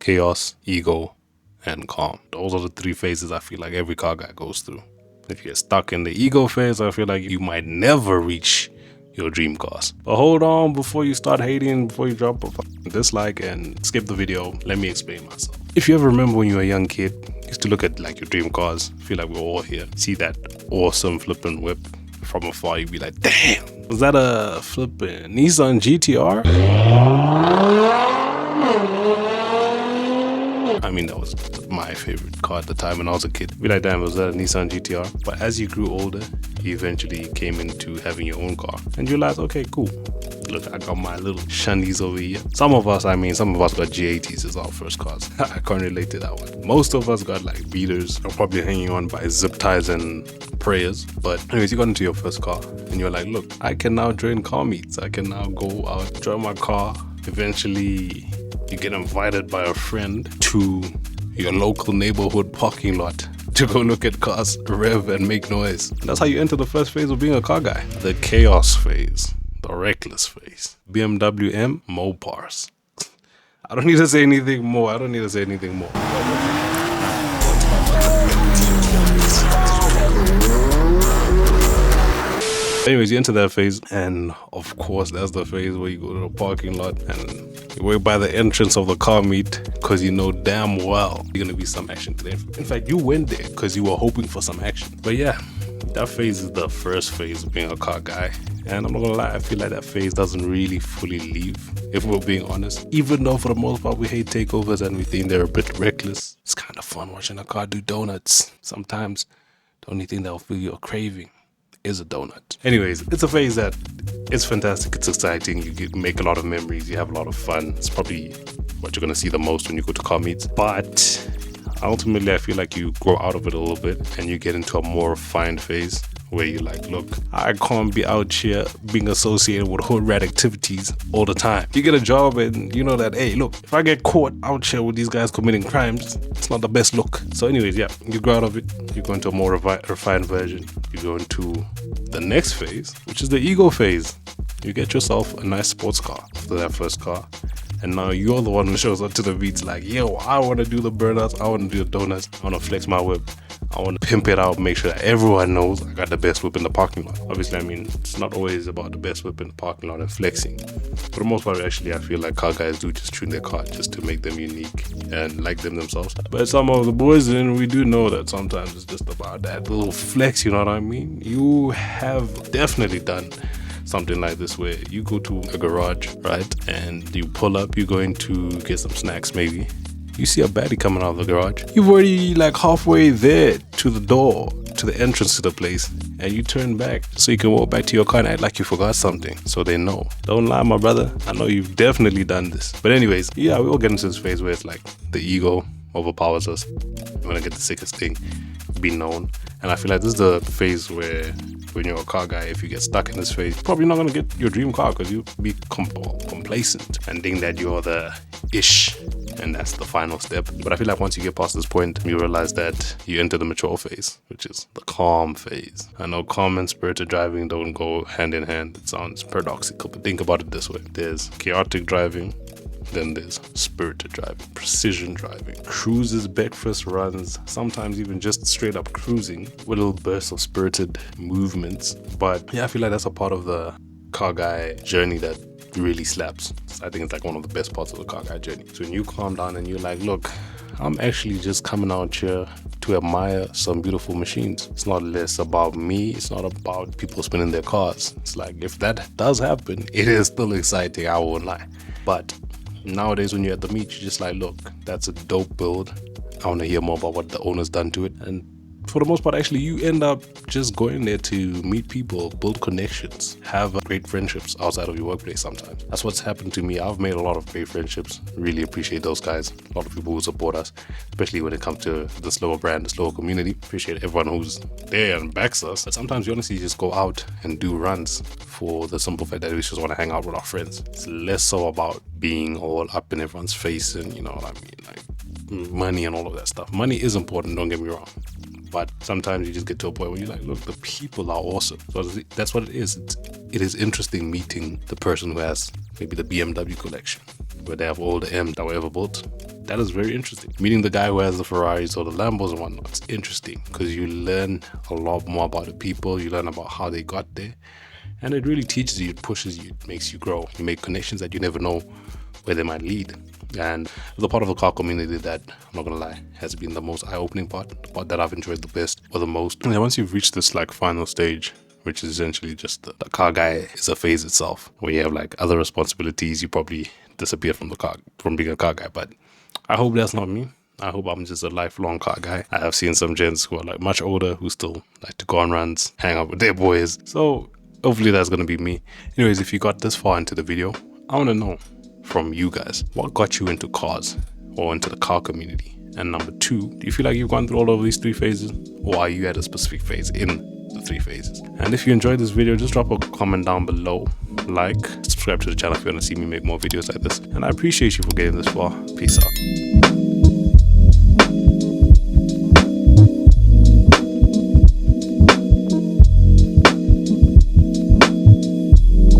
chaos, ego, and calm. Those are the three phases I feel like every car guy goes through. If you get stuck in the ego phase, I feel like you might never reach your dream cars. But hold on, before you start hating, before you drop a dislike and skip the video, let me explain myself. If you ever remember when you were a young kid, you used to look at like your dream cars, I feel like we're all here, see that awesome flipping whip from afar, you'd be like, damn, was that a flipping Nissan GTR? I mean, that was my favorite car at the time when I was a kid. Be like, damn, was that a Nissan GTR? But as you grew older, you eventually came into having your own car. And you realized, okay, cool. Look, I got my little shunnies over here. Some of us got G80s as our first cars. I can't relate to that one. Most of us got like beaters, or probably hanging on by zip ties and prayers. But anyways, you got into your first car and you're like, look, I can now join car meets. I can now go out, drive my car. Eventually, you get invited by a friend to your local neighborhood parking lot to go look at cars rev and make noise. And that's how you enter the first phase of being a car guy. The chaos phase, the reckless phase. BMW M Mopars. I don't need to say anything more. Anyways, you enter that phase, and of course, that's the phase where you go to the parking lot and you wait by the entrance of the car meet because you know damn well you're gonna be some action today. In fact, you went there because you were hoping for some action. But yeah, that phase is the first phase of being a car guy. And I'm not gonna lie, I feel like that phase doesn't really fully leave, if we're being honest. Even though for the most part we hate takeovers and we think they're a bit reckless, it's kind of fun watching a car do donuts. Sometimes the only thing that'll fill your craving is a donut. Anyways, it's a phase that it's fantastic, it's exciting, you make a lot of memories, you have a lot of fun. It's probably what you're gonna see the most when you go to car meets. But ultimately, I feel like you grow out of it a little bit and you get into a more refined phase where you're like, look, I can't be out here being associated with hood rat activities all the time. You get a job and you know that, hey, look, if I get caught out here with these guys committing crimes, it's not the best look. So anyways, yeah, you grow out of it, you go into a more refined version. You go into the next phase, which is the ego phase. You get yourself a nice sports car after that first car. And now you're the one who shows up to the beats like, yo, I want to do the burnouts, I want to do the donuts, I want to flex my whip, I want to pimp it out, make sure that everyone knows I got the best whip in the parking lot. Obviously, I mean, it's not always about the best whip in the parking lot and flexing. For the most part, actually, I feel like car guys do just tune their car just to make them unique and like them themselves. But some of the boys, then we do know that sometimes it's just about that little flex, you know what I mean? You have definitely done something like this where you go to a garage, right, and you pull up, you're going to get some snacks maybe. You see a baddie coming out of the garage. You've already like halfway there to the door, to the entrance to the place, and you turn back so you can walk back to your car and act like you forgot something so they know. Don't lie, my brother. I know you've definitely done this. But anyways, yeah, we all get into this phase where it's like the ego overpowers us. You want to get the sickest thing, be known. And I feel like this is the phase where when you're a car guy, if you get stuck in this phase, you're probably not going to get your dream car because you'll be complacent and think that you're the ish. And that's the final step. But I feel like once you get past this point, you realize that you enter the mature phase, which is the calm phase. I know calm and spirited driving don't go hand in hand. It sounds paradoxical, but think about it this way. There's chaotic driving, then there's spirited driving, precision driving, cruises, breakfast runs, sometimes even just straight up cruising with little bursts of spirited movements. But yeah, I feel like that's a part of the car guy journey that really slaps. I think it's like one of the best parts of the car guy journey. So when you calm down and you're like, look, I'm actually just coming out here to admire some beautiful machines. It's not less about me. It's not about people spinning their cars. It's like, if that does happen, it is still exciting, I won't lie. But nowadays when you're at the meet, you're just like, look, that's a dope build. I want to hear more about what the owner's done to it. And for the most part, actually, you end up just going there to meet people, build connections, have great friendships outside of your workplace sometimes. That's what's happened to me. I've made a lot of great friendships. Really appreciate those guys. A lot of people who support us, especially when it comes to the Slowr brand, the Slowr community. Appreciate everyone who's there and backs us. But sometimes we honestly just go out and do runs for the simple fact that we just want to hang out with our friends. It's less so about being all up in everyone's face and, you know what I mean, like money and all of that stuff. Money is important, don't get me wrong. But sometimes you just get to a point where you're like, look, the people are awesome. So that's what it is. It is interesting meeting the person who has maybe the BMW collection where they have all the M's that were ever built. That is very interesting. Meeting the guy who has the Ferraris or the Lambos and whatnot, it's interesting because you learn a lot more about the people, you learn about how they got there, and it really teaches you, it pushes you, it makes you grow. You make connections that you never know where they might lead. And the part of the car community that, I'm not gonna lie, has been the most eye-opening part, the part that I've enjoyed the best or the most. And then once you've reached this like final stage, which is essentially just the car guy is a phase itself, where you have like other responsibilities, you probably disappear from the car, from being a car guy. But I hope that's not me. I hope I'm just a lifelong car guy. I have seen some gents who are like much older who still like to go on runs, hang out with their boys. So hopefully that's gonna be me. Anyways, if you got this far into the video, I wanna know from you guys, what got you into cars or into the car community? And number two, do you feel like you've gone through all of these 3 phases, or are you at a specific phase in the 3 phases? And if you enjoyed this video, just drop a comment down below, like, subscribe to the channel if you want to see me make more videos like this. And I appreciate you for getting this far. Peace out.